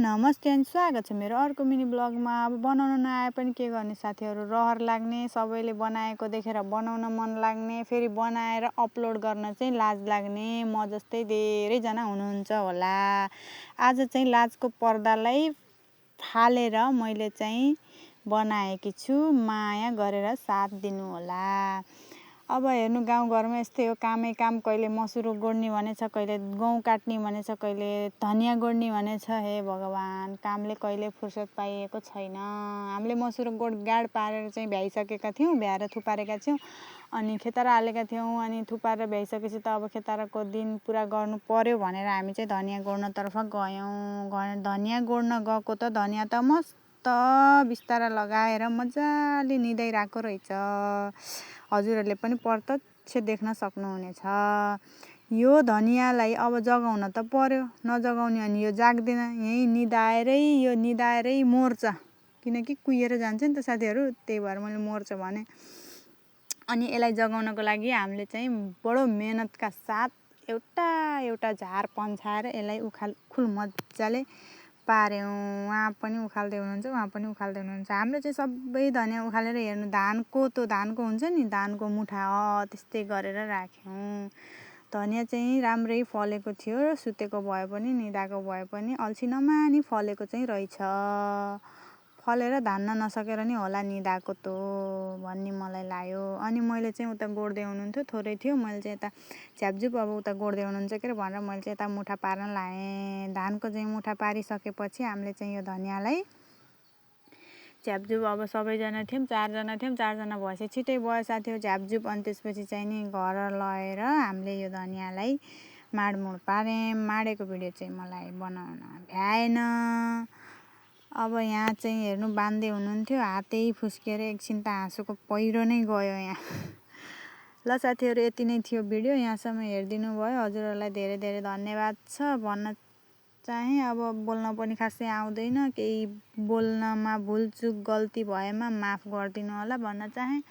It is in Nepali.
नमस्ते अनि स्वागत छ मेरो अर्को मिनी ब्लगमा। अब बनाउन नआए पनि के गर्ने साथीहरू, रहर लाग्ने, सबैले बनाएको देखेर बनाउन मन लाग्ने, फेरि बनाएर अपलोड गर्न चाहिँ लाज लाग्ने म जस्तै धेरैजना हुनुहुन्छ होला। आज चाहिँ लाजको पर्दालाई फालेर मैले चाहिँ बनाएकी छु। माया गरेर साथ दिनु होला। अब हेर्नु, गाउँघरमा यस्तै हो, कामै काम। कहिले मसुरो गोड्ने भनेछ, कहिले गहुँ काट्ने भनेछ, कहिले धनियाँ गोड्ने भनेछ। हे भगवान्, कामले कहिले फुर्सद पाइएको छैन। हामीले मसुरो गाड पारेर चाहिँ भ्याइसकेका थियौँ, भ्याएर थुपारेका थियौँ, अनि खेतारा हालेका थियौँ। अनि थुपारेर भ्याइसकेपछि त अब खेताराको दिन पुरा गर्नु पर्यो भनेर हामी चाहिँ धनियाँ गोड्नतर्फ गयौँ। धनियाँ गोड्न गएको त धनियाँ त मस्त बिस्तारा लगाएर मजाले निदाइरहेको रहेछ। हजुरहरूले पनि प्रत्यक्ष देख्न सक्नुहुनेछ। यो धनियाँलाई अब जगाउन त पर्यो, नजगाउने अनि यो जाग्दैन। यहीँ निदाएरै मर्छ, किनकि कुहिएर जान्छ नि त साथीहरू, त्यही भएर मैले मर्छ भने। अनि यसलाई जगाउनको लागि हामीले चाहिँ बडो मेहनतका साथ एउटा झार पन्छाएर यसलाई उखालखुल मजाले पार्यौँ। उहाँ पनि उखाल्दै हुनुहुन्छ, उहाँ पनि उखाल्दै हुनुहुन्छ। हामीले चाहिँ सबै धनियाँ उखालेर, हेर्नु, धानको हुन्छ नि, धानको मुठा त्यस्तै गरेर राख्यौँ। धनियाँ चाहिँ राम्रै फलेको थियो, सुतेको भए पनि निदाएको भए पनि अल्छी नमानी फलेको चाहिँ रहेछ। फलेर धान्न नसकेर नि होला निदाएको त भन्ने मलाई लाग्यो। अनि मैले चाहिँ उता गोड्दै हुनुहुन्थ्यो, थोरै थियो, मैले चाहिँ यता झ्यापझुप अब उता गोड्दै हुनुहुन्छ के अरे भनेर मैले चाहिँ यता मुठा पार्न लाएँ। धानको चाहिँ मुठा पारिसकेपछि हामीले चाहिँ यो धनियाँलाई झ्यापझुप, अब सबैजना थियौँ, चारजना भएपछि छिटै भयो साथीहरू झ्यापझुप। अनि त्यसपछि चाहिँ नि घर लगेर हामीले यो धनियाँलाई माडमुड पार्यौँ। माडेको भिडियो चाहिँ मलाई बनाउन भ्याएन। अब यहाँ चाहिँ हेर्नु, बाँध्दै हुनुहुन्थ्यो, हातै फुस्किएर एकछिन त हाँसोको पहिरो नै गयो यहाँ। ल साथीहरू, यति नै थियो भिडियो। यहाँसम्म हेरिदिनु भयो, हजुरहरूलाई धेरै धेरै धन्यवाद छ भन्न चाहेँ। अब बोल्न पनि खासै आउँदैन, केही बोल्नमा भुलचुक गल्ती भएमा माफ गरिदिनु होला भन्न चाहेँ।